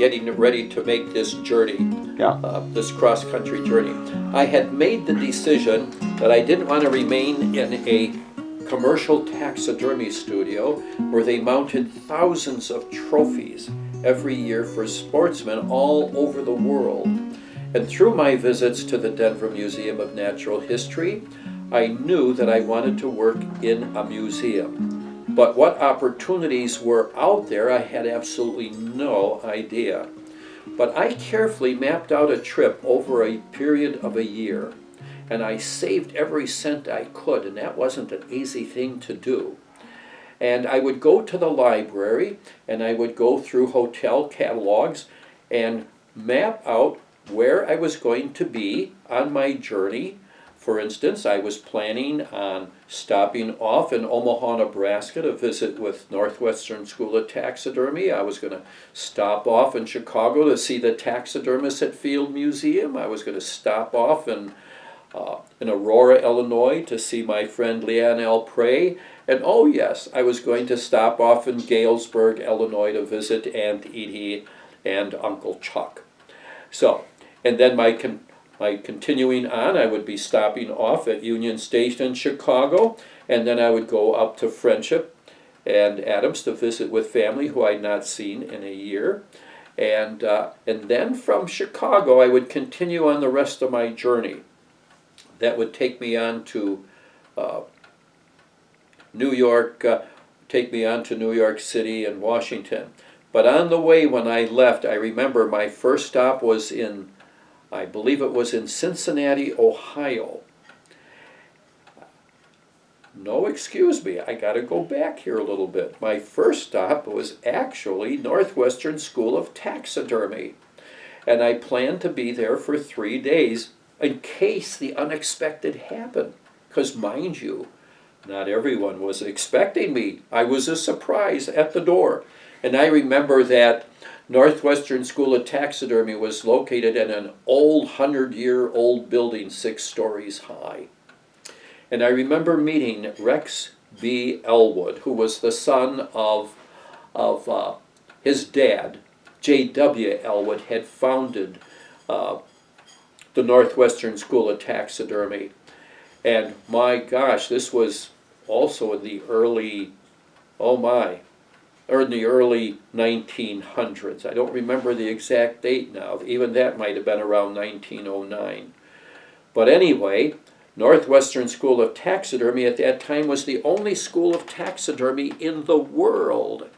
getting ready to make this journey, Yeah. this cross-country journey, I had made the decision that I didn't want to remain in a commercial taxidermy studio where they mounted thousands of trophies every year for sportsmen all over the world. And through my visits to the Denver Museum of Natural History, I knew that I wanted to work in a museum. But what opportunities were out there, I had absolutely no idea. But I carefully mapped out a trip over a period of a year, and I saved every cent I could, and that wasn't an easy thing to do. And I would go to the library, and I would go through hotel catalogs and map out where I was going to be on my journey. For instance, I was planning on stopping off in Omaha, Nebraska to visit with Northwestern School of Taxidermy. I was going to stop off in Chicago to see the taxidermist at Field Museum. I was going to stop off in Aurora, Illinois to see my friend Leanne L. Prey. And oh yes, I was going to stop off in Galesburg, Illinois to visit Aunt Edie and Uncle Chuck. So, and then my continuing on, I would be stopping off at Union Station in Chicago, and then I would go up to Friendship and Adams to visit with family who I'd not seen in a year. And then from Chicago, I would continue on the rest of my journey. That would take me on to New York, take me on to New York City and Washington. But on the way when I left, I remember my first stop was in, I believe it was in Cincinnati, Ohio. No, excuse me, I got to go back here a little bit. My first stop was actually Northwestern School of Taxidermy. And I planned to be there for 3 days in case the unexpected happened. Because mind you, not everyone was expecting me. I was a surprise at the door. And I remember that Northwestern School of Taxidermy was located in an old 100-year-old building 6 stories high. And I remember meeting Rex B. Elwood, who was the son of his dad. J.W. Elwood had founded the Northwestern School of Taxidermy. And my gosh, this was also in the early, in the early 1900s. I don't remember the exact date now. Even that might have been around 1909. But anyway, Northwestern School of Taxidermy at that time was the only school of taxidermy in the world.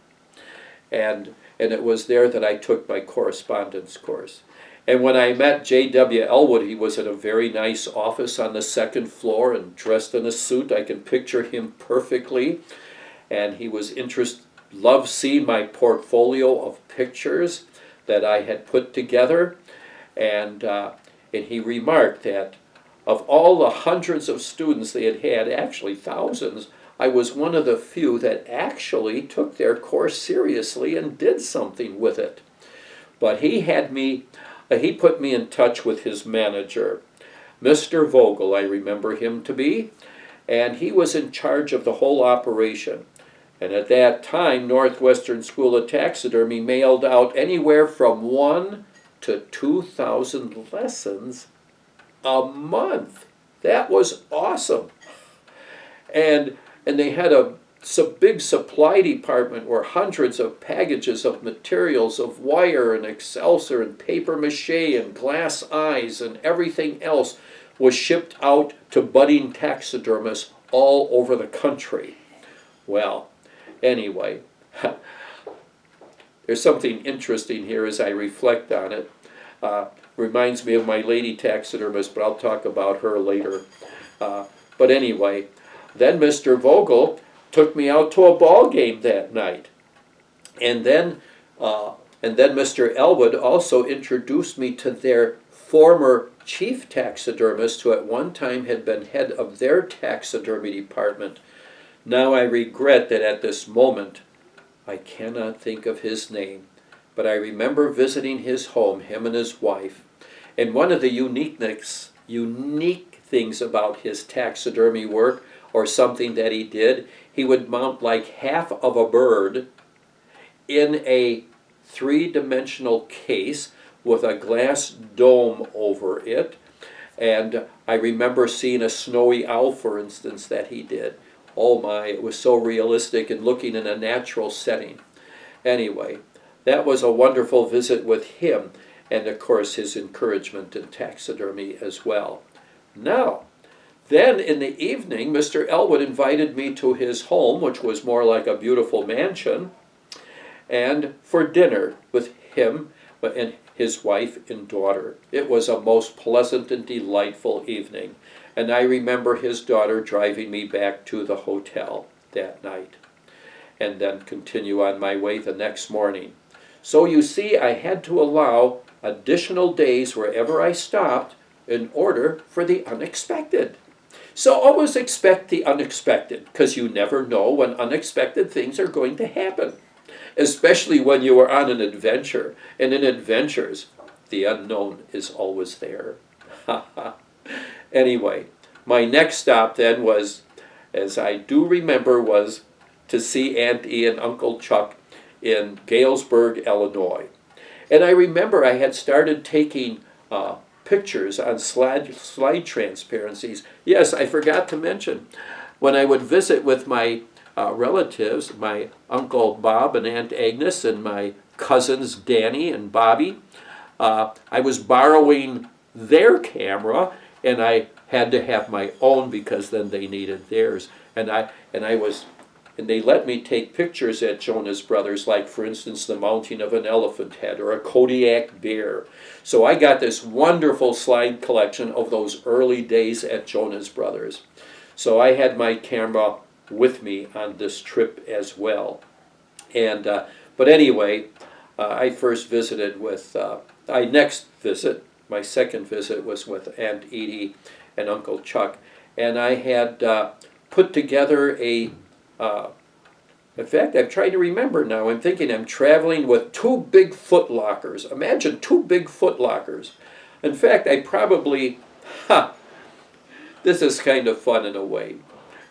And it was there that I took my correspondence course. And when I met J.W. Elwood, he was in a very nice office on the 2nd floor and dressed in a suit. I can picture him perfectly. And he was loved seeing my portfolio of pictures that I had put together. And he remarked that of all the hundreds of students they had, actually thousands, I was one of the few that actually took their course seriously and did something with it. But he put me in touch with his manager, Mr. Vogel, I remember him to be, and he was in charge of the whole operation. And at that time, Northwestern School of Taxidermy mailed out anywhere from 1,000 to 2,000 lessons a month. That was awesome. And they had a big supply department where hundreds of packages of materials of wire and excelsior and paper mache and glass eyes and everything else was shipped out to budding taxidermists all over the country. Well, anyway, there's something interesting here as I reflect on it. Reminds me of my lady taxidermist, but I'll talk about her later. But anyway, then Mr. Vogel took me out to a ball game that night. And then Mr. Elwood also introduced me to their former chief taxidermist, who at one time had been head of their taxidermy department. Now I regret that at this moment I cannot think of his name, but I remember visiting his home, him and his wife. And one of the unique things about his taxidermy work, or something that he did, he would mount like half of a bird in a three-dimensional case with a glass dome over it. And I remember seeing a snowy owl, for instance, that he did. Oh my, it was so realistic and looking in a natural setting. Anyway, that was a wonderful visit with him, and of course his encouragement in taxidermy as well. Now, then in the evening, Mr. Elwood invited me to his home, which was more like a beautiful mansion, and for dinner with him and his wife and daughter. It was a most pleasant and delightful evening, and I remember his daughter driving me back to the hotel that night, and then continue on my way the next morning. So you see, I had to allow additional days wherever I stopped in order for the unexpected. So always expect the unexpected, because you never know when unexpected things are going to happen, especially when you are on an adventure. And in adventures, the unknown is always there. Anyway, my next stop then was, as I do remember, was to see Aunt E and Uncle Chuck in Galesburg, Illinois. And I remember I had started taking pictures on slide transparencies. Yes, I forgot to mention, when I would visit with my relatives, my Uncle Bob and Aunt Agnes and my cousins Danny and Bobby, I was borrowing their camera, and I had to have my own because then they needed theirs. And they let me take pictures at Jonas Brothers, like for instance the mounting of an elephant head or a Kodiak bear. So I got this wonderful slide collection of those early days at Jonas Brothers. So I had my camera with me on this trip as well. And but anyway, I first visited with, my second visit was with Aunt Edie and Uncle Chuck, and I had put together in fact, I'm trying to remember now. I'm thinking I'm traveling with 2 big foot lockers. Imagine 2 big foot lockers. In fact, this is kind of fun in a way.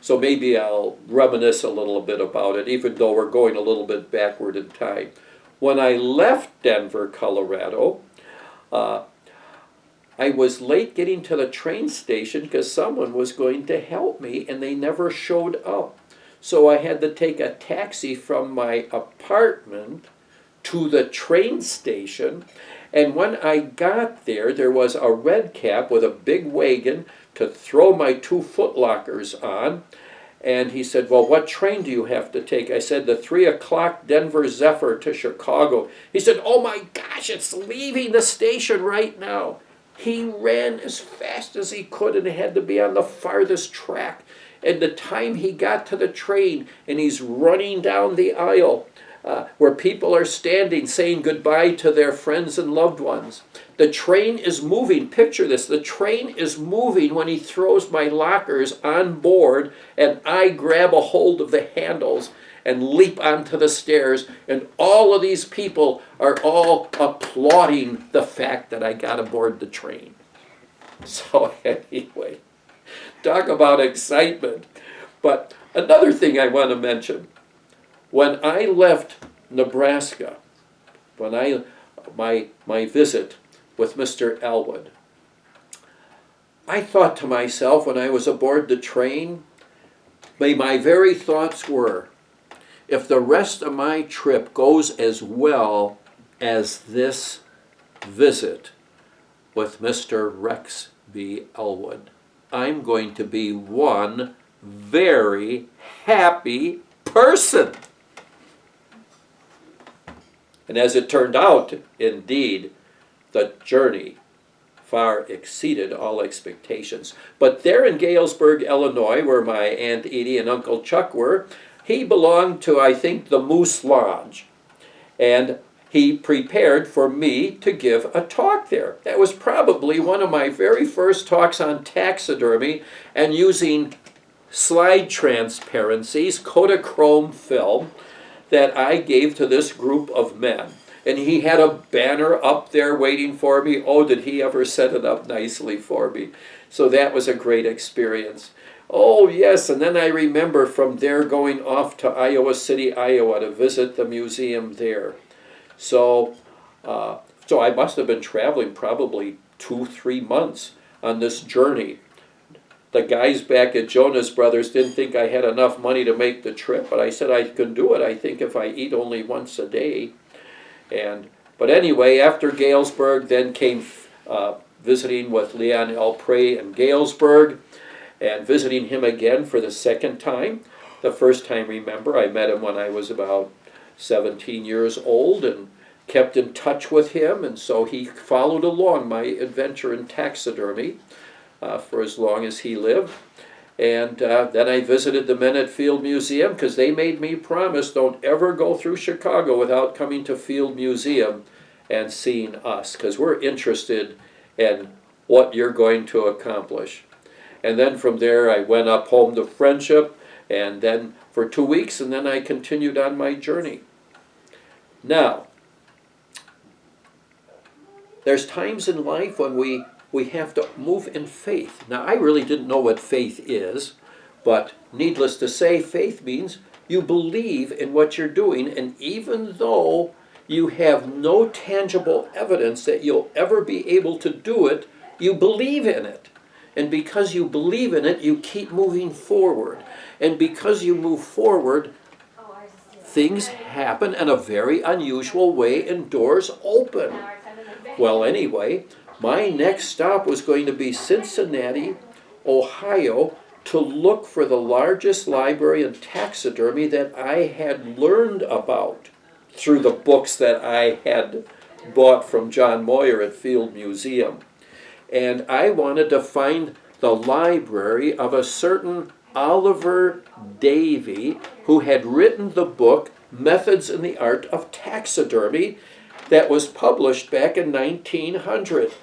So maybe I'll reminisce a little bit about it, even though we're going a little bit backward in time. When I left Denver, Colorado, I was late getting to the train station because someone was going to help me, and they never showed up. So I had to take a taxi from my apartment to the train station. And when I got there, there was a red cap with a big wagon to throw my 2 foot lockers on. And he said, well, what train do you have to take? I said, the 3 o'clock Denver Zephyr to Chicago. He said, oh my gosh, it's leaving the station right now. He ran as fast as he could and had to be on the farthest track. And the time he got to the train and he's running down the aisle where people are standing saying goodbye to their friends and loved ones. The train is moving. Picture this. The train is moving when he throws my lockers on board, and I grab a hold of the handles and leap onto the stairs, and all of these people are all applauding the fact that I got aboard the train. So anyway, talk about excitement. But another thing I want to mention, when I left Nebraska, my visit with Mr. Elwood, I thought to myself when I was aboard the train, my very thoughts were, if the rest of my trip goes as well as this visit with Mr. Rex B. Elwood, I'm going to be one very happy person. And as it turned out, indeed, the journey far exceeded all expectations. But there in Galesburg, Illinois, where my Aunt Edie and Uncle Chuck were, he belonged to, I think, the Moose Lodge. And he prepared for me to give a talk there. That was probably one of my very first talks on taxidermy and using slide transparencies, Kodachrome film, that I gave to this group of men. And he had a banner up there waiting for me. Oh, did he ever set it up nicely for me. So that was a great experience. Oh, yes, and then I remember from there going off to Iowa City, Iowa to visit the museum there. So, so I must have been traveling probably 2-3 months on this journey. The guys back at Jonas Brothers didn't think I had enough money to make the trip, but I said I could do it, I think, if I eat only once a day. But anyway, after Galesburg, then came visiting with Leon L. Prey in Galesburg, and visiting him again for the second time. The first time, remember, I met him when I was about 17 years old and kept in touch with him, and so he followed along my adventure in taxidermy for as long as he lived. And then I visited the men at Field Museum because they made me promise don't ever go through Chicago without coming to Field Museum and seeing us, because we're interested in what you're going to accomplish. And then from there I went up home to Friendship, and then for 2 weeks, and then I continued on my journey. Now, there's times in life when we have to move in faith. Now, I really didn't know what faith is, but needless to say, faith means you believe in what you're doing, and even though you have no tangible evidence that you'll ever be able to do it, you believe in it. And because you believe in it, you keep moving forward. And because you move forward, things happen in a very unusual way and doors open. Well, anyway, my next stop was going to be Cincinnati, Ohio, to look for the largest library in taxidermy that I had learned about through the books that I had bought from John Moyer at Field Museum. And I wanted to find the library of a certain Oliver Davey, who had written the book Methods in the Art of Taxidermy that was published back in 1900.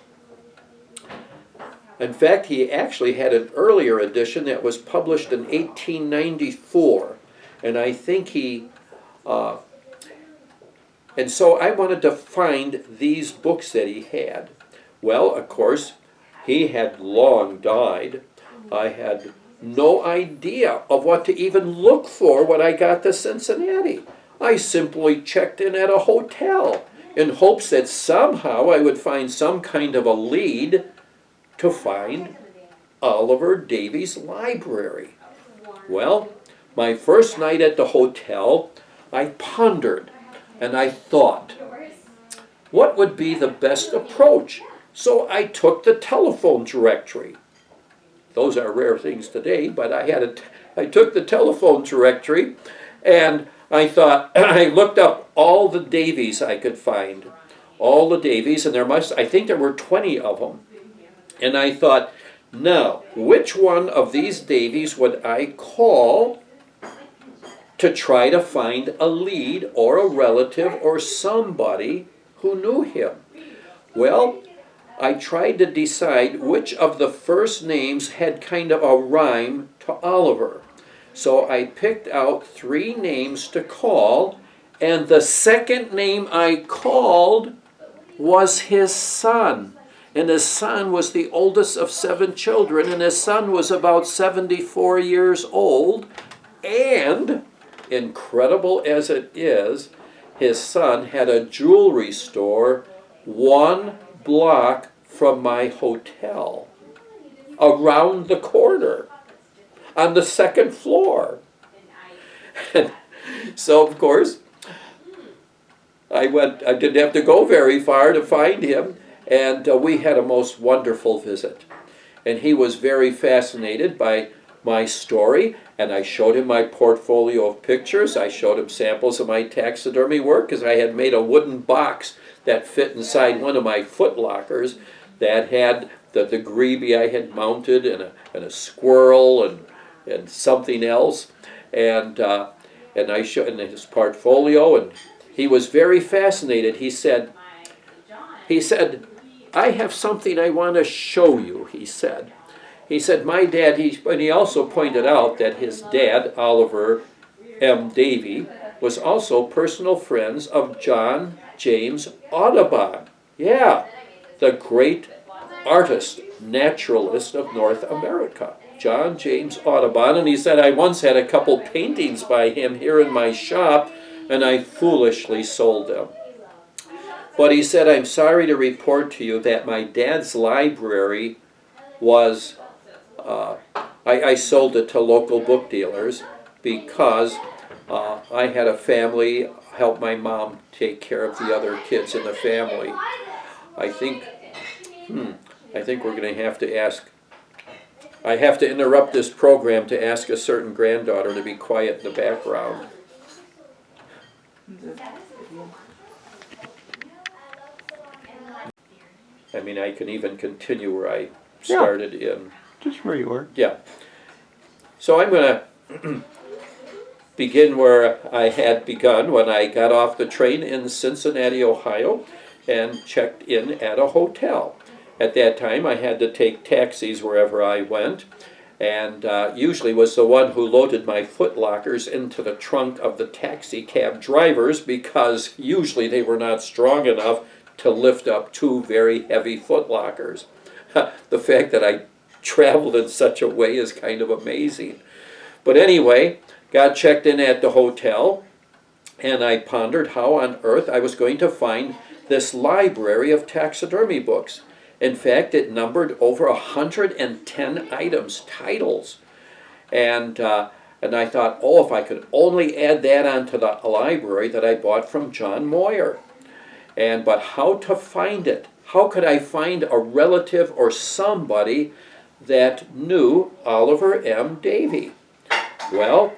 In fact, he actually had an earlier edition that was published in 1894. And I think and so I wanted to find these books that he had. Well, of course, he had long died. I had no idea of what to even look for when I got to Cincinnati. I simply checked in at a hotel in hopes that somehow I would find some kind of a lead to find Oliver Davey's library. Well, my first night at the hotel, I pondered and I thought, what would be the best approach? So I took the telephone directory. Those are rare things today, but I took the telephone directory, and I thought, I looked up all the Davies I could find, all the Davies, and I think there were 20 of them. And I thought, now, which one of these Davies would I call to try to find a lead or a relative or somebody who knew him? Well, I tried to decide which of the first names had kind of a rhyme to Oliver. So I picked out 3 names to call, and the second name I called was his son. And his son was the oldest of 7 children, and his son was about 74 years old. And, incredible as it is, his son had a jewelry store 1 block from my hotel, around the corner, on the 2nd floor. And so, of course, I didn't have to go very far to find him, and we had a most wonderful visit. And he was very fascinated by my story, and I showed him my portfolio of pictures. I showed him samples of my taxidermy work, because I had made a wooden box that fit inside one of my foot lockers that had the greeby I had mounted, and a squirrel and something else. And I showed in his portfolio, and he was very fascinated. He said, I have something I want to show you, he said. He said, my dad, and he also pointed out that his dad, Oliver M. Davey, was also personal friends of John James Audubon. Yeah, the great artist, naturalist of North America, John James Audubon. And he said, I once had a couple paintings by him here in my shop, and I foolishly sold them. But he said, I'm sorry to report to you that my dad's library was, I sold it to local book dealers because I had a family, help my mom take care of the other kids in the family. I think we're going to have to ask, I have to interrupt this program to ask a certain granddaughter to be quiet in the background. I mean, I can even continue where I started in. Just where you were. Yeah. So I'm going to begin where I had begun when I got off the train in Cincinnati, Ohio, and checked in at a hotel. At that time, I had to take taxis wherever I went, and usually was the one who loaded my foot lockers into the trunk of the taxi cab drivers because usually they were not strong enough to lift up two very heavy foot lockers. The fact that I traveled in such a way is kind of amazing. But anyway, got checked in at the hotel, and I pondered how on earth I was going to find this library of taxidermy books. In fact, it numbered over 110 items, titles. And I thought, oh, if I could only add that onto the library that I bought from John Moyer. But how to find it? How could I find a relative or somebody that knew Oliver M. Davey? Well,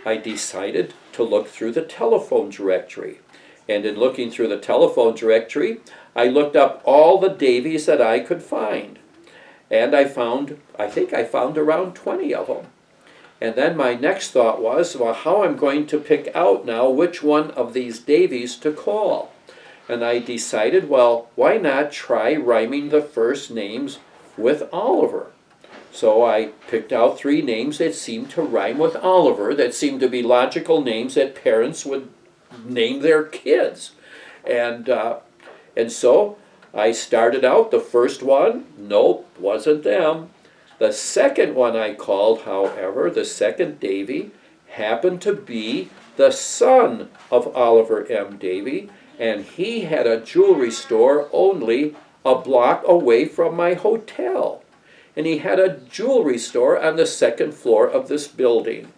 I decided to look through the telephone directory. And in looking through the telephone directory, I looked up all the Davies that I could find. And I think I found around 20 of them. And then my next thought was, well, how I'm going to pick out now which one of these Davies to call. And I decided, well, why not try rhyming the first names with Oliver? So I picked out 3 names that seemed to rhyme with Oliver, that seemed to be logical names that parents would name their kids. And so I started out, the first one, nope, wasn't them. The second one I called, however, the second Davy, happened to be the son of Oliver M. Davey, and he had a jewelry store only a block away from my hotel. And he had a jewelry store on the second floor of this building.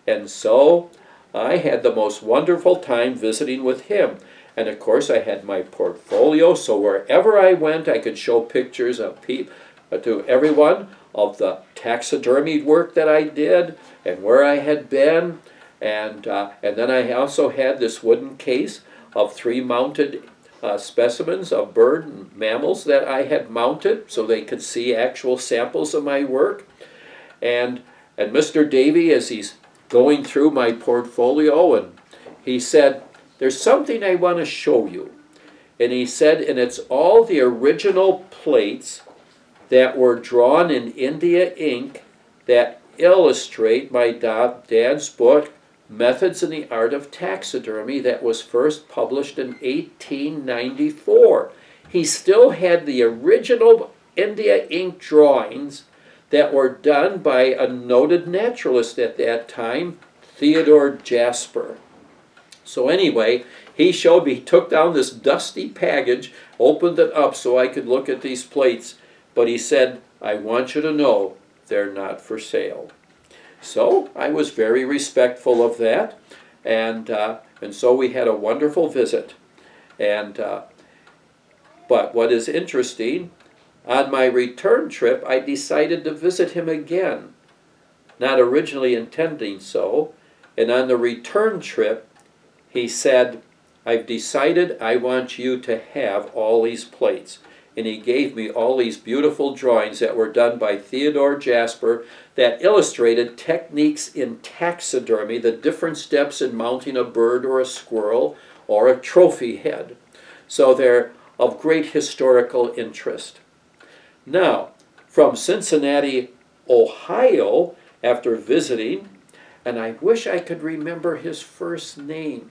And so I had the most wonderful time visiting with him. And of course I had my portfolio, so wherever I went I could show pictures of to everyone of the taxidermy work that I did and where I had been. And then I also had this wooden case of 3 mounted specimens of bird and mammals that I had mounted so they could see actual samples of my work. And Mr. Davey, as he's going through my portfolio, and he said, there's something I want to show you. And he said, and it's all the original plates that were drawn in India ink that illustrate my dad's book, Methods in the Art of Taxidermy, that was first published in 1894. He still had the original India ink drawings that were done by a noted naturalist at that time, Theodore Jasper. So anyway, he showed me, he took down this dusty package, opened it up so I could look at these plates, but he said, I want you to know they're not for sale. So I was very respectful of that, and so we had a wonderful visit. But what is interesting, on my return trip, I decided to visit him again, not originally intending so. And on the return trip, he said, I've decided I want you to have all these plates. And he gave me all these beautiful drawings that were done by Theodore Jasper that illustrated techniques in taxidermy, the different steps in mounting a bird or a squirrel or a trophy head. So they're of great historical interest. Now, from Cincinnati, Ohio, after visiting, and I wish I could remember his first name,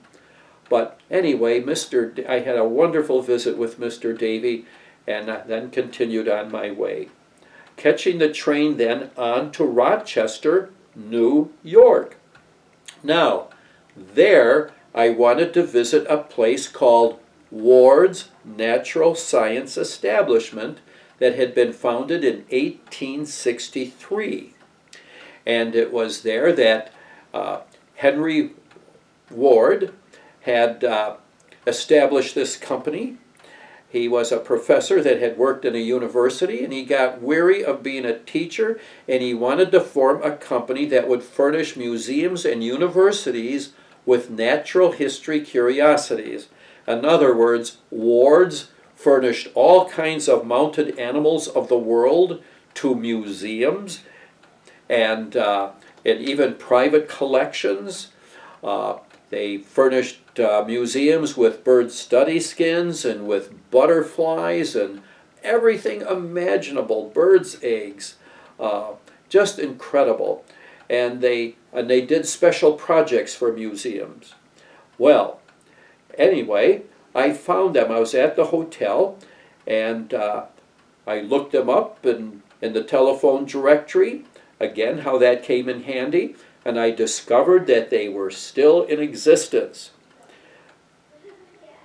but anyway, I had a wonderful visit with Mr. Davey, and then continued on my way. Catching the train then on to Rochester, New York. Now, there I wanted to visit a place called Ward's Natural Science Establishment that had been founded in 1863. And it was there that Henry Ward had established this company. He was a professor that had worked in a university, and he got weary of being a teacher, and he wanted to form a company that would furnish museums and universities with natural history curiosities. In other words, Ward's furnished all kinds of mounted animals of the world to museums and even private collections. They furnished museums with bird study skins and with butterflies and everything imaginable, birds' eggs, just incredible. And they did special projects for museums. Well, anyway, I found them. I was at the hotel, and I looked them up in the telephone directory. Again, how that came in handy. And I discovered that they were still in existence.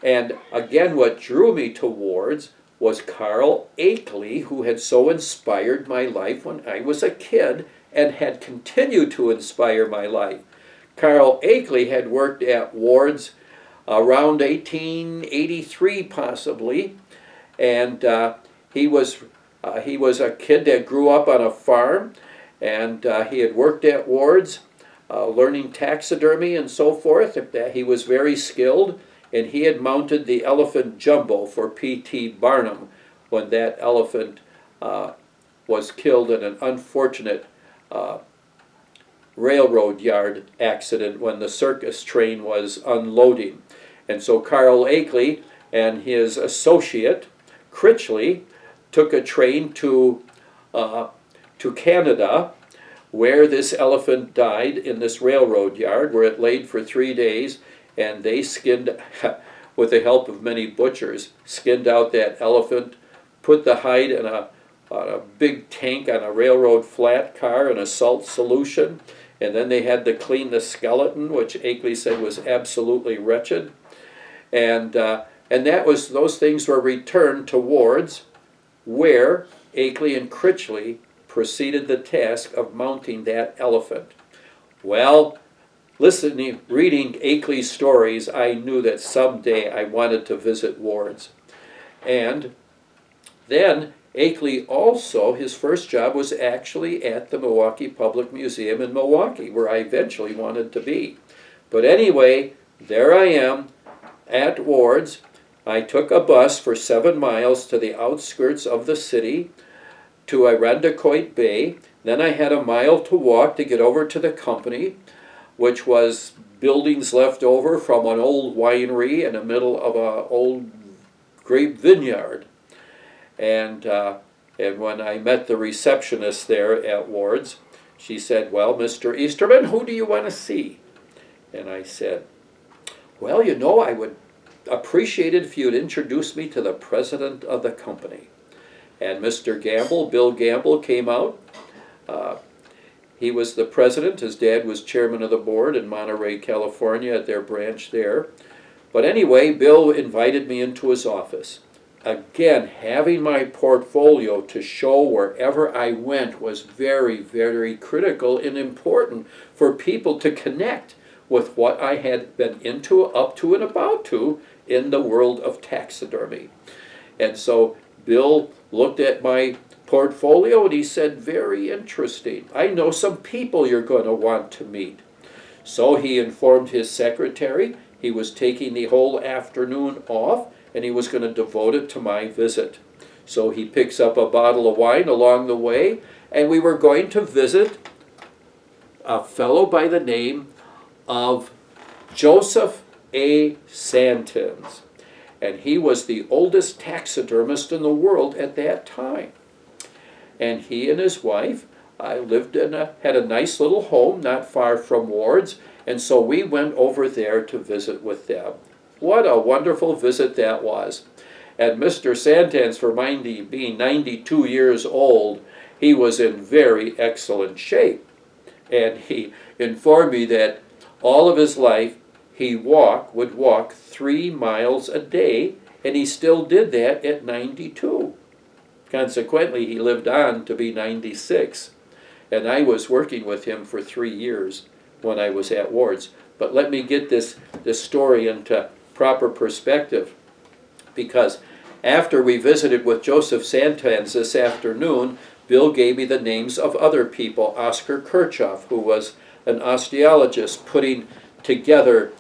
And again, what drew me to Ward's was Carl Akeley, who had so inspired my life when I was a kid and had continued to inspire my life. Carl Akeley had worked at Ward's around 1883 possibly, and he was a kid that grew up on a farm, and he had worked at Ward's learning taxidermy and so forth. He was very skilled, and he had mounted the elephant Jumbo for P.T. Barnum when that elephant was killed in an unfortunate railroad yard accident when the circus train was unloading. And so Carl Akeley and his associate, Critchley, took a train to Canada, where this elephant died in this railroad yard, where it laid for 3 days, and they skinned, with the help of many butchers, skinned out that elephant, put the hide in a big tank on a railroad flat car in a salt solution, and then they had to clean the skeleton, which Akeley said was absolutely wretched. And those things were returned to Ward's, where Akeley and Critchley proceeded the task of mounting that elephant. Well, reading Akeley's stories, I knew that someday I wanted to visit Ward's. And then Akeley also, his first job was actually at the Milwaukee Public Museum in Milwaukee, where I eventually wanted to be. But anyway, there I am at Ward's. I took a bus for 7 miles to the outskirts of the city, to Irondequoit Bay. Then I had a mile to walk to get over to the company, which was buildings left over from an old winery in the middle of an old grape vineyard. And when I met the receptionist there at Ward's, she said, "Well, Mr. Easterman, who do you want to see?" And I said, "Well, you know, I would appreciate it if you'd introduce me to the president of the company." And Mr. Gamble, Bill Gamble, came out. He was the president. His dad was chairman of the board in Monterey, California, at their branch there. But anyway, Bill invited me into his office. Again, having my portfolio to show wherever I went was very, very critical and important for people to connect with what I had been into, up to, and about to in the world of taxidermy. And so Bill looked at my portfolio and he said, "Very interesting. I know some people you're going to want to meet." So he informed his secretary he was taking the whole afternoon off and he was going to devote it to my visit. So he picks up a bottle of wine along the way, and we were going to visit a fellow by the name of Joseph A. Santins. And he was the oldest taxidermist in the world at that time. And he and his wife had a nice little home not far from Ward's, and so we went over there to visit with them. What a wonderful visit that was. And Mr. Santins, for being 92 years old, he was in very excellent shape. And he informed me that all of his life he would walk 3 miles a day, and he still did that at 92. Consequently, he lived on to be 96. And I was working with him for 3 years when I was at Ward's. But let me get this story into proper perspective, because after we visited with Joseph Santans this afternoon, Bill gave me the names of other people. Oscar Kirchhoff, who was an osteologist, putting together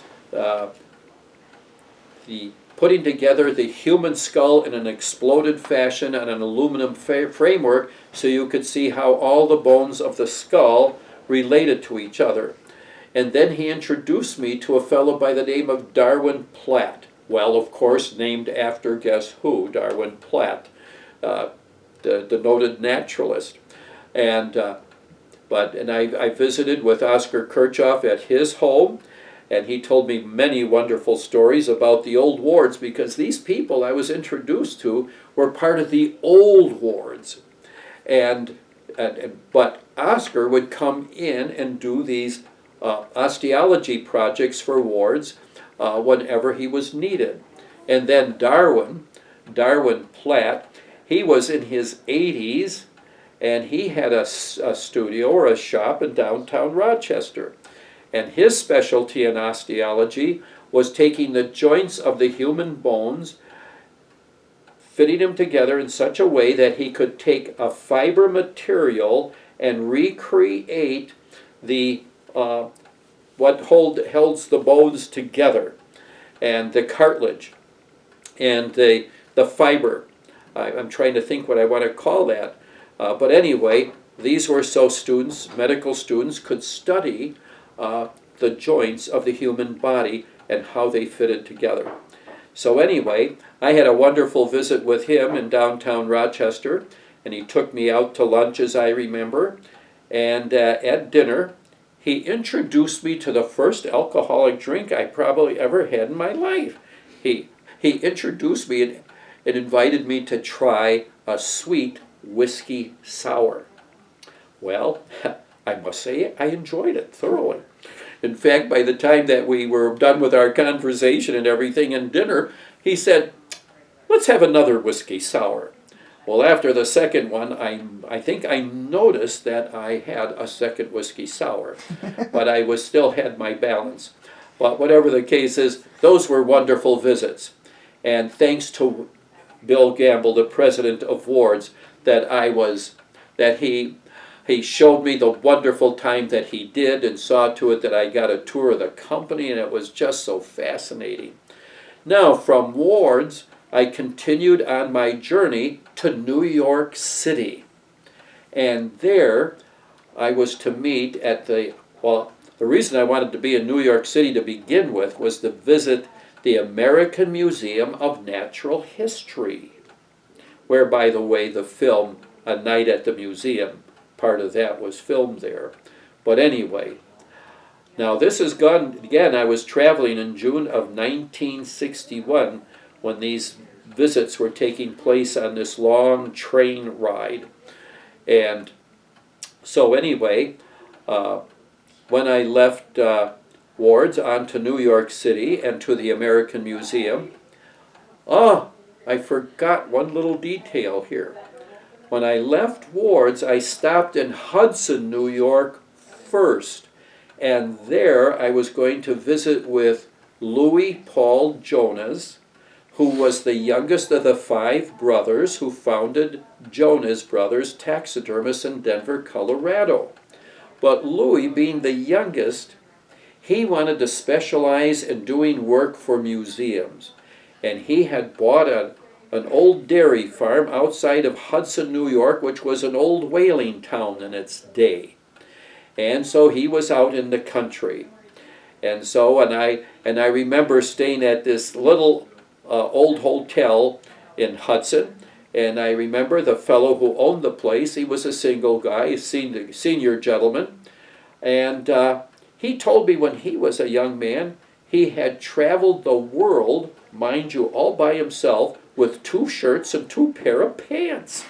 the human skull in an exploded fashion on an aluminum framework so you could see how all the bones of the skull related to each other. And then he introduced me to a fellow by the name of Darwin Platt. Well, of course, named after, guess who? Darwin Platt, the noted naturalist. And I visited with Oscar Kirchhoff at his home, and he told me many wonderful stories about the old wards, because these people I was introduced to were part of the old wards. But Oscar would come in and do these osteology projects for wards whenever he was needed. And then Darwin Platt, he was in his 80s, and he had a studio or a shop in downtown Rochester. And his specialty in osteology was taking the joints of the human bones, fitting them together in such a way that he could take a fiber material and recreate the what holds the bones together, and the cartilage, and the fiber. I'm trying to think what I want to call that. But anyway, these were so medical students could study the joints of the human body and how they fitted together. So anyway, I had a wonderful visit with him in downtown Rochester, and he took me out to lunch, as I remember, and at dinner, he introduced me to the first alcoholic drink I probably ever had in my life. He introduced me and invited me to try a sweet whiskey sour. Well, I must say I enjoyed it thoroughly. In fact, by the time that we were done with our conversation and everything and dinner, he said, "Let's have another whiskey sour." Well, after the second one, I think I noticed that I had a second whiskey sour, but I still had my balance. But whatever the case is, those were wonderful visits. And thanks to Bill Gamble, the president of Wards, he showed me the wonderful time that he did, and saw to it that I got a tour of the company, and it was just so fascinating. Now, from Wards, I continued on my journey to New York City. And there I was to meet at the reason I wanted to be in New York City to begin with was to visit the American Museum of Natural History, where, by the way, the film A Night at the Museum, part of that was filmed there. But anyway, now this has gone, again, I was traveling in June of 1961 when these visits were taking place on this long train ride. And so anyway, when I left Wards on to New York City and to the American Museum, I forgot one little detail here. When I left Wards, I stopped in Hudson, New York first, and there I was going to visit with Louis Paul Jonas, who was the youngest of the 5 brothers who founded Jonas Brothers Taxidermists in Denver, Colorado. But Louis, being the youngest, he wanted to specialize in doing work for museums. And he had bought an old dairy farm outside of Hudson, New York, which was an old whaling town in its day. And so he was out in the country. And so, and I remember staying at this little old hotel in Hudson, and I remember the fellow who owned the place. He was a single guy, a senior gentleman, and he told me when he was a young man, he had traveled the world, mind you, all by himself, with 2 shirts and 2 pair of pants.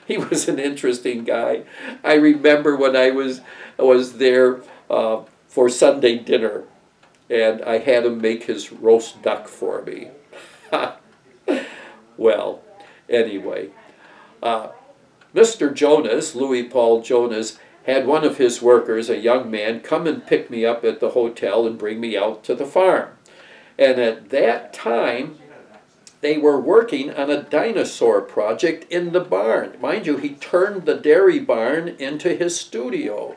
He was an interesting guy. I remember when I was there for Sunday dinner, and I had him make his roast duck for me. Well, anyway, Mr. Jonas, Louis Paul Jonas, had one of his workers, a young man, come and pick me up at the hotel and bring me out to the farm. And at that time, they were working on a dinosaur project in the barn. Mind you, he turned the dairy barn into his studio.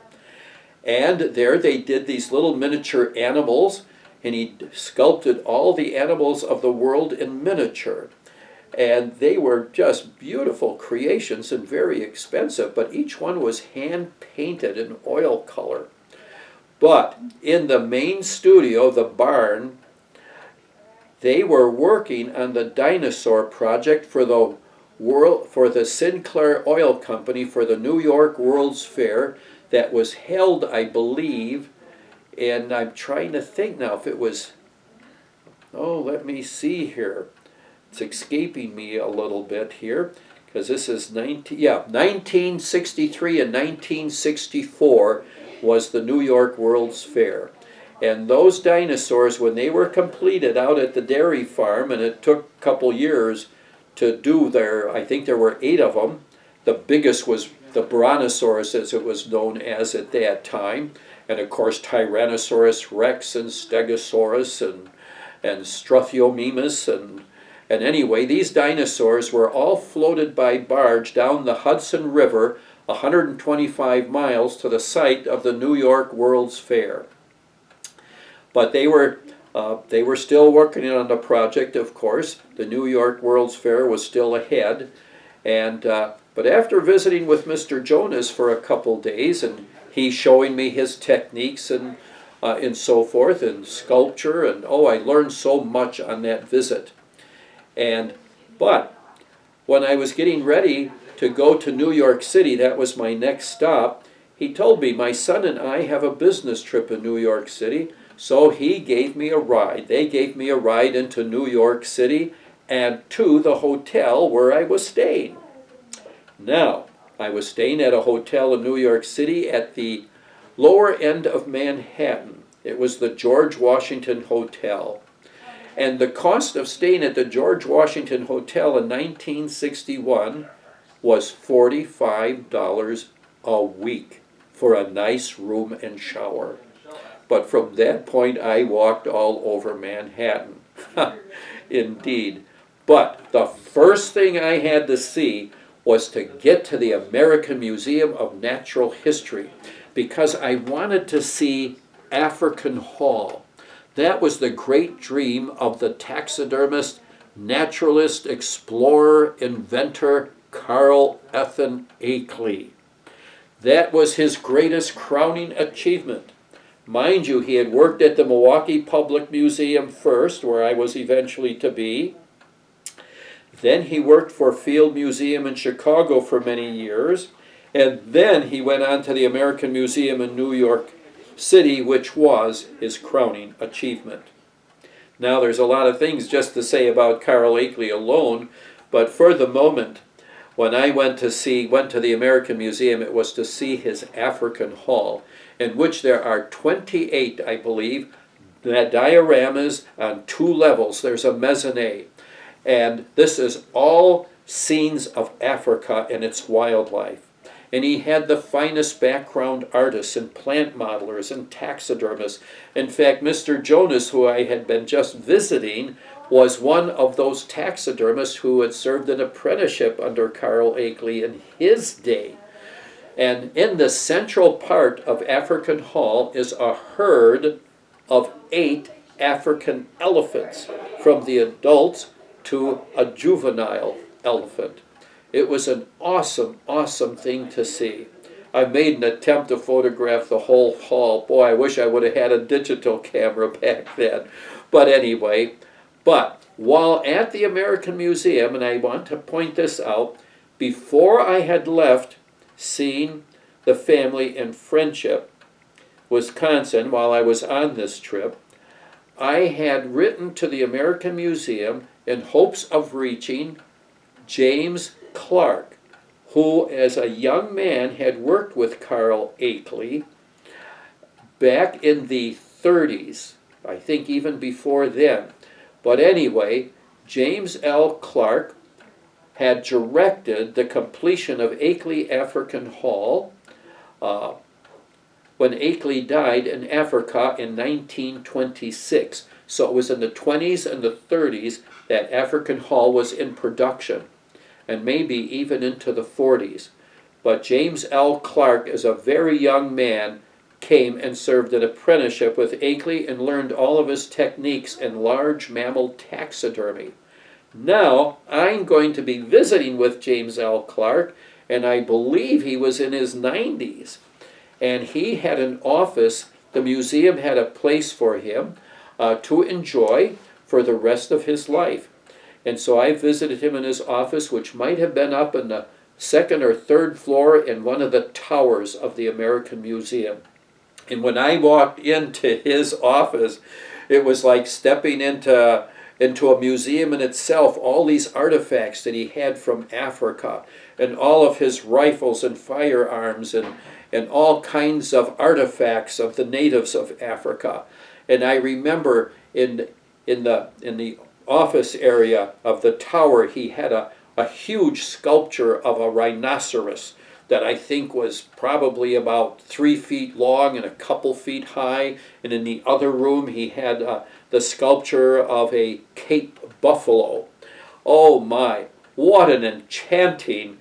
And there they did these little miniature animals, and he sculpted all the animals of the world in miniature. And they were just beautiful creations and very expensive, but each one was hand-painted in oil color. But in the main studio, the barn, they were working on the dinosaur project for the Sinclair Oil Company for the New York World's Fair that was held, I believe, and I'm trying to think now if it was, oh, let me see here. It's escaping me a little bit here, because this is 1963 and 1964 was the New York World's Fair. And those dinosaurs, when they were completed out at the dairy farm, and it took a couple years to do I think there were 8 of them. The biggest was the Brontosaurus, as it was known as at that time. And of course, Tyrannosaurus Rex and Stegosaurus and Struthiomimus and anyway, these dinosaurs were all floated by barge down the Hudson River 125 miles to the site of the New York World's Fair. But they were still working on the project, of course. The New York World's Fair was still ahead. But after visiting with Mr. Jonas for a couple days, and he showing me his techniques and so forth, and sculpture, and I learned so much on that visit. But when I was getting ready to go to New York City, that was my next stop, he told me, my son and I have a business trip in New York City, so he gave me a ride. They gave me a ride into New York City and to the hotel where I was staying. Now, I was staying at a hotel in New York City at the lower end of Manhattan. It was the George Washington Hotel. And the cost of staying at the George Washington Hotel in 1961 was $45 a week for a nice room and shower. But from that point, I walked all over Manhattan. Indeed. But the first thing I had to see was to get to the American Museum of Natural History, because I wanted to see African Hall. That was the great dream of the taxidermist, naturalist, explorer, inventor, Carl Ethan Akeley. That was his greatest crowning achievement. Mind you, he had worked at the Milwaukee Public Museum first, where I was eventually to be. Then he worked for Field Museum in Chicago for many years. And then he went on to the American Museum in New York City, which was his crowning achievement. Now, there's a lot of things just to say about Carl Akeley alone, but for the moment, when I went to the American Museum, it was to see his African Hall, in which there are 28, I believe, dioramas on 2 levels. There's a mezzanine. And this is all scenes of Africa and its wildlife. And he had the finest background artists and plant modelers and taxidermists. In fact, Mr. Jonas, who I had been just visiting, was one of those taxidermists who had served an apprenticeship under Carl Akeley in his day. And in the central part of African Hall is a herd of 8 African elephants, from the adults to a juvenile elephant. It was an awesome, awesome thing to see. I made an attempt to photograph the whole hall. Boy, I wish I would have had a digital camera back then. But anyway, while at the American Museum, and I want to point this out, before I had left seeing the family in Friendship, Wisconsin, while I was on this trip, I had written to the American Museum in hopes of reaching James Clark, who as a young man had worked with Carl Akeley back in the 30s. I think even before then. But anyway, James L. Clark had directed the completion of Akeley African Hall when Akeley died in Africa in 1926. So it was in the 20s and the 30s that African Hall was in production, and maybe even into the 40s. But James L. Clark, as a very young man, came and served an apprenticeship with Akeley and learned all of his techniques in large mammal taxidermy. Now, I'm going to be visiting with James L. Clark, and I believe he was in his 90s. And he had an office, the museum had a place for him to enjoy for the rest of his life. And so I visited him in his office, which might have been up in the second or third floor in one of the towers of the American Museum. And when I walked into his office, it was like stepping into a museum in itself. All these artifacts that he had from Africa, and all of his rifles and firearms, and all kinds of artifacts of the natives of Africa. And I remember in the office area of the tower, he had a huge sculpture of a rhinoceros that I think was probably about 3 feet long and a couple feet high. And in the other room, he had the sculpture of a Cape buffalo. Oh my, what an enchanting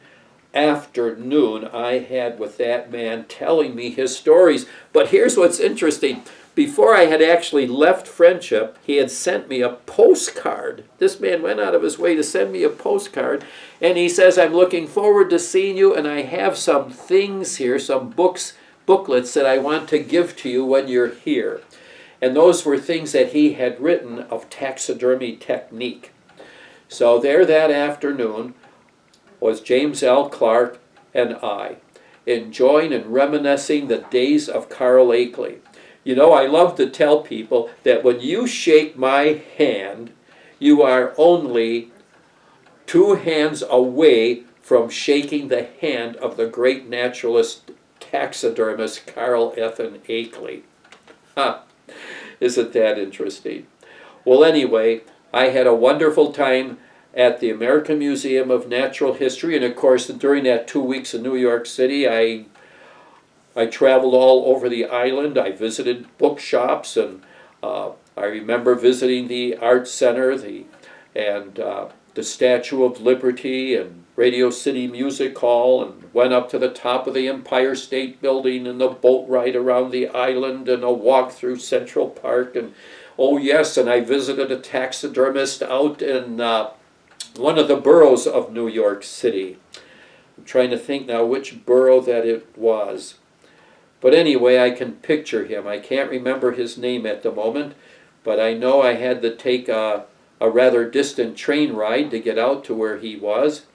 afternoon I had with that man telling me his stories. But here's what's interesting. Before I had actually left Friendship, he had sent me a postcard. This man went out of his way to send me a postcard, and he says, I'm looking forward to seeing you, and I have some things here, some booklets that I want to give to you when you're here. And those were things that he had written of taxidermy technique. So there that afternoon was James L. Clark and I, enjoying and reminiscing the days of Carl Akeley. You know, I love to tell people that when you shake my hand, you are only 2 hands away from shaking the hand of the great naturalist taxidermist Carl Ethan Akeley. Huh. Isn't that interesting? Well, anyway, I had a wonderful time at the American Museum of Natural History, and of course, during that 2 weeks in New York City, I traveled all over the island. I visited bookshops, and I remember visiting the Art Center, the Statue of Liberty, and Radio City Music Hall, and went up to the top of the Empire State Building, and the boat ride around the island, and a walk through Central Park, and oh yes, and I visited a taxidermist out in one of the boroughs of New York City. I'm trying to think now which borough that it was. But anyway, I can picture him. I can't remember his name at the moment, but I know I had to take a rather distant train ride to get out to where he was,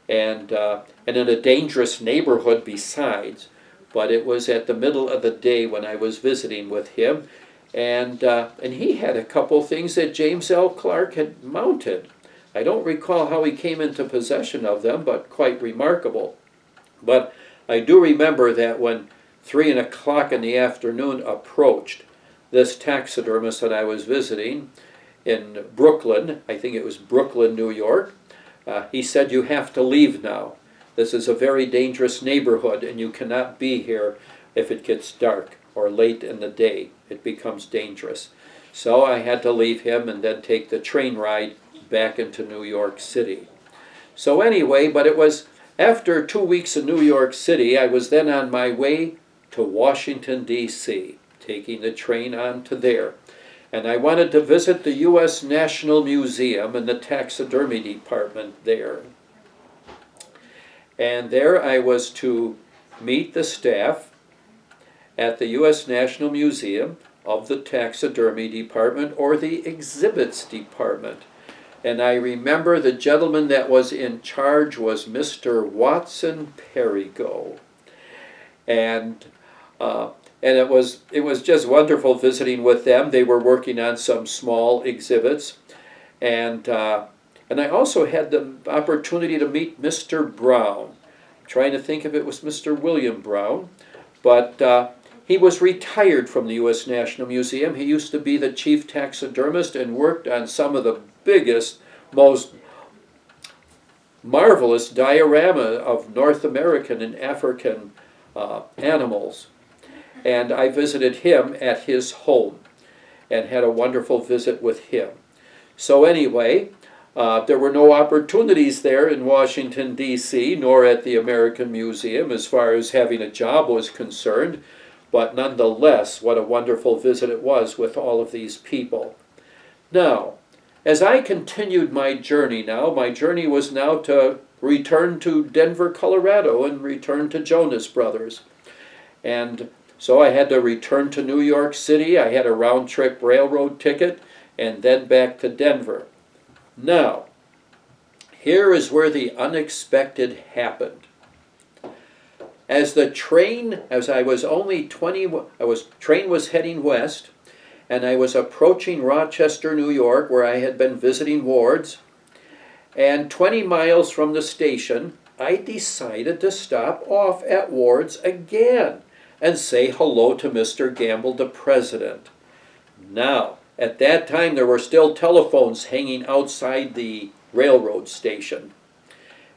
and in a dangerous neighborhood besides. But it was at the middle of the day when I was visiting with him, and he had a couple things that James L. Clark had mounted. I don't recall how he came into possession of them, but quite remarkable. But I do remember that when 3 o'clock in the afternoon approached, this taxidermist that I was visiting in Brooklyn, I think it was Brooklyn, New York, he said, you have to leave now. This is a very dangerous neighborhood, and you cannot be here if it gets dark or late in the day. It becomes dangerous. So I had to leave him and then take the train ride back into New York City. So anyway, but it was after 2 weeks in New York City, I was then on my way to Washington, D.C., taking the train on to there. And I wanted to visit the U.S. National Museum and the taxidermy department there. And there I was to meet the staff at the U.S. National Museum of the taxidermy department, or the exhibits department. And I remember the gentleman that was in charge was Mr. Watson Perigo. And it was just wonderful visiting with them. They were working on some small exhibits, and I also had the opportunity to meet Mr. Brown. I'm trying to think if it was Mr. William Brown, but He was retired from the U.S. National Museum. He used to be the chief taxidermist and worked on some of the biggest, most marvelous diorama of North American and African animals. And I visited him at his home and had a wonderful visit with him. So anyway, there were no opportunities there in Washington, D.C., nor at the American Museum as far as having a job was concerned, but nonetheless, what a wonderful visit it was with all of these people. Now, as I continued my journey was now to return to Denver, Colorado, and return to Jonas Brothers. And so I had to return to New York City. I had a round-trip railroad ticket, and then back to Denver. Now, here is where the unexpected happened. As the train, as I was only 20, train was heading west, and I was approaching Rochester, New York, where I had been visiting Ward's, and 20 miles from the station, I decided to stop off at Ward's again and say hello to Mr. Gamble, the president. Now, at that time, there were still telephones hanging outside the railroad station.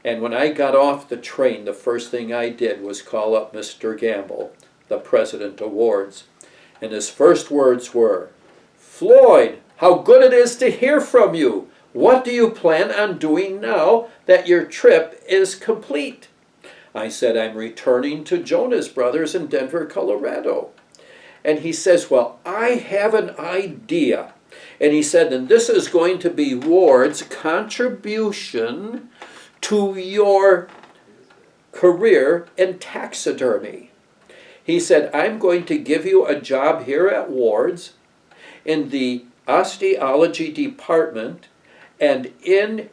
And when I got off the train, the first thing I did was call up Mr. Gamble, the president of Ward's. And his first words were, "Floyd, how good it is to hear from you. What do you plan on doing now that your trip is complete?" I said, "I'm returning to Jonas Brothers in Denver, Colorado." And he says, "Well, I have an idea." And he said, "and this is going to be Ward's contribution to your career in taxidermy." He said, "I'm going to give you a job here at Ward's in the osteology department, and in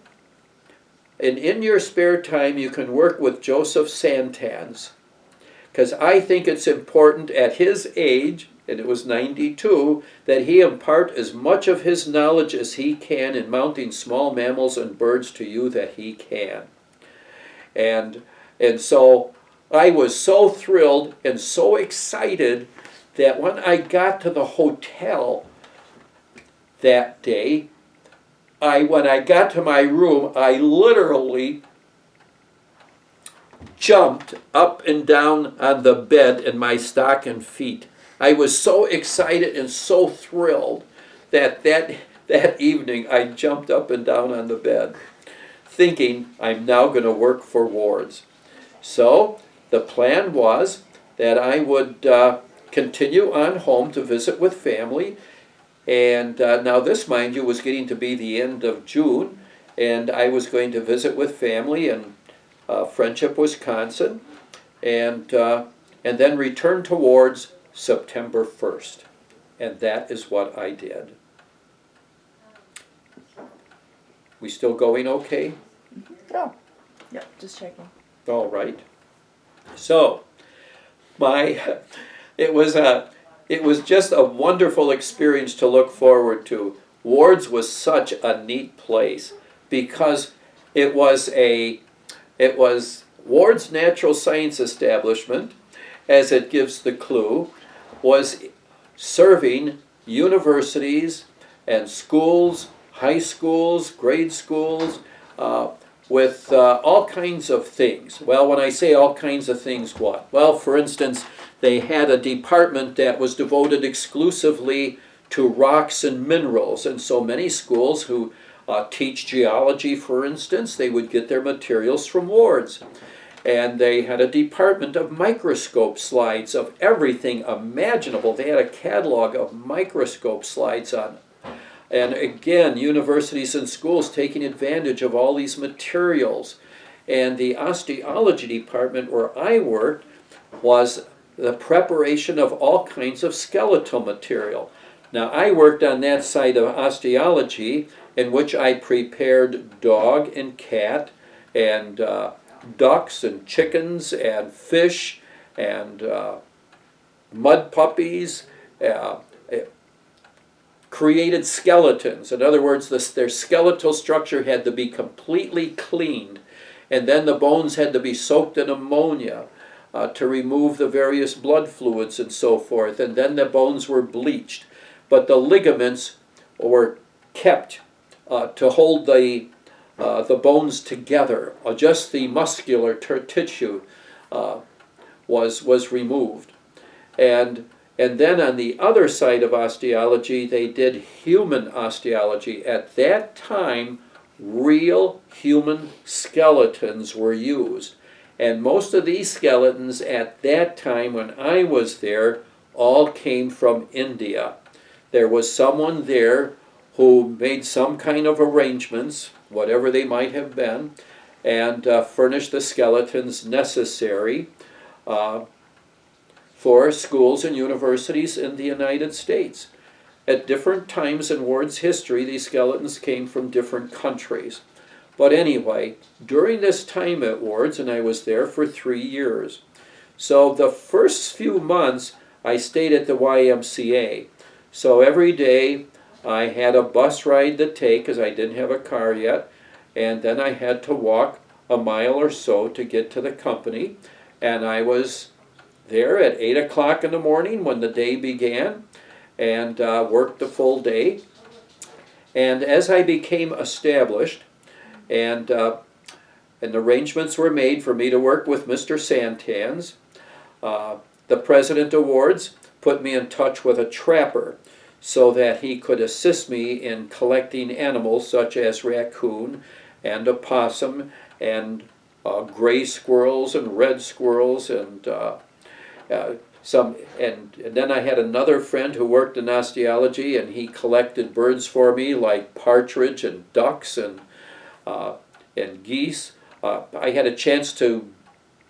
your spare time you can work with Joseph Santans, because I think it's important at his age," and it was 92, "that he impart as much of his knowledge as he can in mounting small mammals and birds to you that he can." And so I was so thrilled and so excited that when I got to the hotel that day, when I got to my room, I literally jumped up and down on the bed in my stocking feet. I was so excited and so thrilled that evening I jumped up and down on the bed, thinking I'm now going to work for Ward's. So the plan was that I would continue on home to visit with family. And now this, mind you, was getting to be the end of June, and I was going to visit with family in Friendship, Wisconsin, and then return to Ward's September 1st. And that is what I did. We still going okay? Yeah. Yeah, just checking. All right. So, it was just a wonderful experience to look forward to. Ward's was such a neat place because it was Ward's Natural Science Establishment, as it gives the clue, was serving universities and schools, high schools, grade schools, with all kinds of things. Well, when I say all kinds of things, what? Well, for instance, they had a department that was devoted exclusively to rocks and minerals, and so many schools who teach geology, for instance, they would get their materials from Ward's. And they had a department of microscope slides of everything imaginable. They had a catalog of microscope slides on. And again, universities and schools taking advantage of all these materials. And the osteology department where I worked was the preparation of all kinds of skeletal material. Now, I worked on that side of osteology, in which I prepared dog and cat and ducks and chickens and fish and mud puppies, created skeletons. In other words, their skeletal structure had to be completely cleaned, and then the bones had to be soaked in ammonia. to remove the various blood fluids and so forth, and then the bones were bleached. But the ligaments were kept to hold the bones together. Just the muscular tissue was removed. And then on the other side of osteology, they did human osteology. At that time, real human skeletons were used. And most of these skeletons at that time when I was there all came from India. There was someone there who made some kind of arrangements, whatever they might have been, and furnished the skeletons necessary for schools and universities in the United States. At different times in Ward's history, these skeletons came from different countries. But anyway, during this time at Ward's, and I was there for 3 years, so the first few months I stayed at the YMCA. So every day I had a bus ride to take because I didn't have a car yet, and then I had to walk a mile or so to get to the company, and I was there at 8 o'clock in the morning when the day began, and worked the full day. And as I became established, and arrangements were made for me to work with Mr. Santans, the President of Ward's put me in touch with a trapper so that he could assist me in collecting animals such as raccoon and opossum and gray squirrels and red squirrels and and then I had another friend who worked in osteology, and he collected birds for me like partridge and ducks and geese. I had a chance to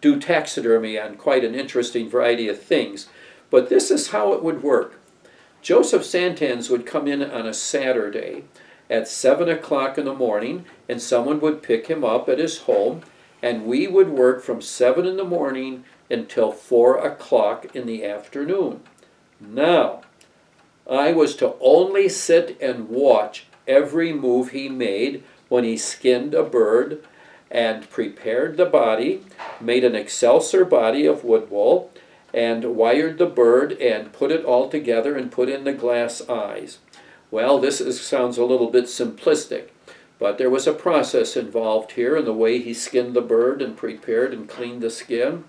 do taxidermy on quite an interesting variety of things. But this is how it would work. Joseph Santans would come in on a Saturday at 7 o'clock in the morning, and someone would pick him up at his home, and we would work from 7 in the morning until 4 o'clock in the afternoon. Now, I was to only sit and watch every move he made when he skinned a bird and prepared the body, made an excelsior body of wood wool, and wired the bird and put it all together and put in the glass eyes. Well, sounds a little bit simplistic, but there was a process involved here in the way he skinned the bird and prepared and cleaned the skin.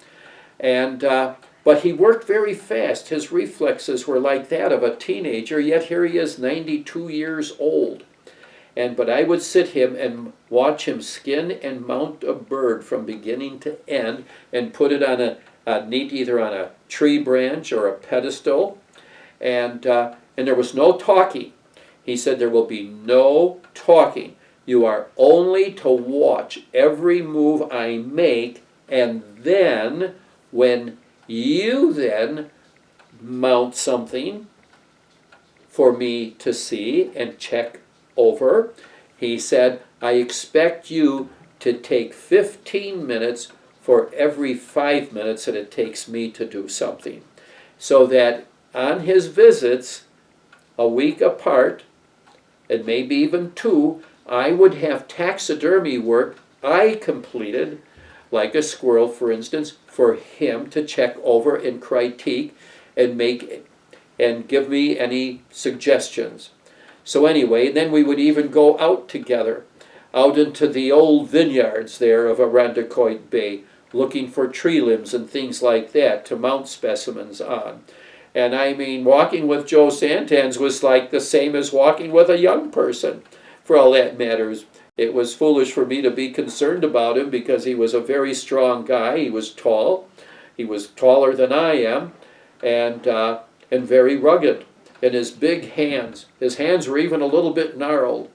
And but he worked very fast. His reflexes were like that of a teenager, yet here he is 92 years old. But I would sit him and watch him skin and mount a bird from beginning to end and put it on either on a tree branch or a pedestal. And there was no talking. He said there will be no talking. You are only to watch every move I make, and then when you then mount something for me to see and check over, he said, I expect you to take 15 minutes for every 5 minutes that it takes me to do something. So that on his visits, a week apart, and maybe even 2, I would have taxidermy work I completed, like a squirrel, for instance, for him to check over and critique and give me any suggestions. So anyway, then we would even go out together, out into the old vineyards there of Irondequoit Bay, looking for tree limbs and things like that to mount specimens on. And I mean, walking with Joe Santans was like the same as walking with a young person, for all that matters. It was foolish for me to be concerned about him because he was a very strong guy. He was tall. He was taller than I am, and very rugged. And his his hands were even a little bit gnarled.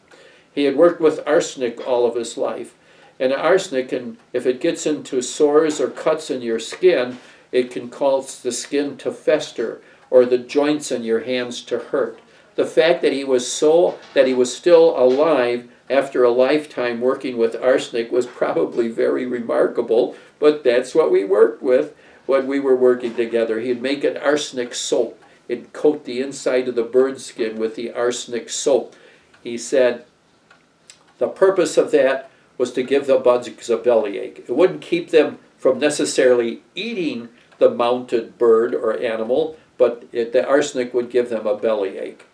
He had worked with arsenic all of his life. And arsenic, if it gets into sores or cuts in your skin, it can cause the skin to fester or the joints in your hands to hurt. The fact that he was still alive after a lifetime working with arsenic was probably very remarkable, but that's what we worked with when we were working together. He'd make an arsenic soap and coat the inside of the bird skin with the arsenic soap. He said the purpose of that was to give the bugs a bellyache. It wouldn't keep them from necessarily eating the mounted bird or animal, but the arsenic would give them a bellyache.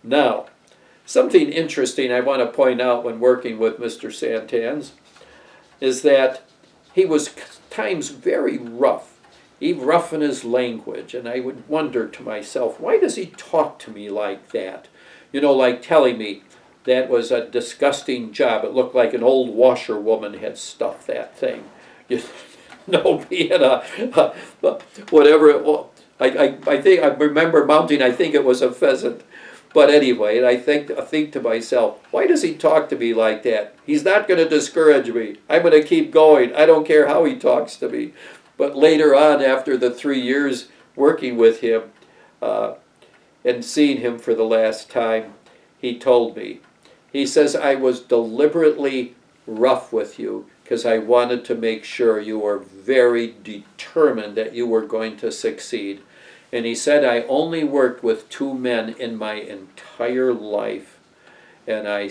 Now, something interesting I want to point out when working with Mr. Santans is that he was times very rough, even rough in his language, and I would wonder to myself, why does he talk to me like that? You know, like telling me that was a disgusting job. It looked like an old washerwoman had stuffed that thing. You know, being whatever it was. I think I remember mounting, I think it was a pheasant. But anyway, and I think to myself, why does he talk to me like that? He's not going to discourage me. I'm going to keep going. I don't care how he talks to me. But later on, after the 3 years working with him and seeing him for the last time, he told me, he says, I was deliberately rough with you because I wanted to make sure you were very determined that you were going to succeed. And he said, I only worked with 2 men in my entire life. And he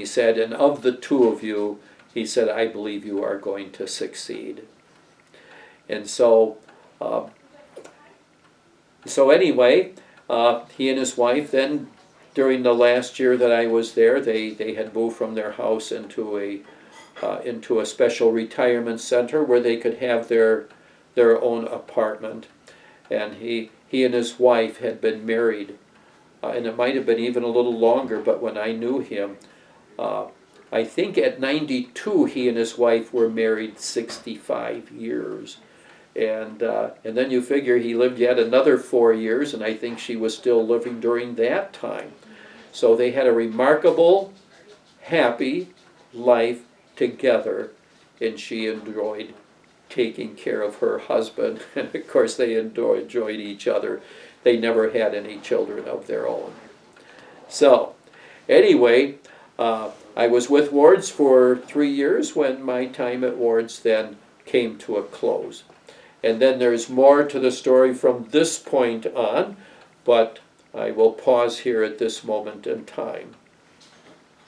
said, and of the 2 of you, he said, I believe you are going to succeed. And so anyway, he and his wife then, during the last year that I was there, they had moved from their house into a special retirement center where they could have their own apartment. And he and his wife had been married, and it might have been even a little longer, but when I knew him, I think at 92 he and his wife were married 65 years. And then you figure he lived yet another 4 years, and I think she was still living during that time. So they had a remarkable, happy life together, and she enjoyed taking care of her husband, and of course they enjoyed each other. They never had any children of their own. So, anyway, I was with Ward's for 3 years when my time at Ward's then came to a close. And then there's more to the story from this point on, but I will pause here at this moment in time.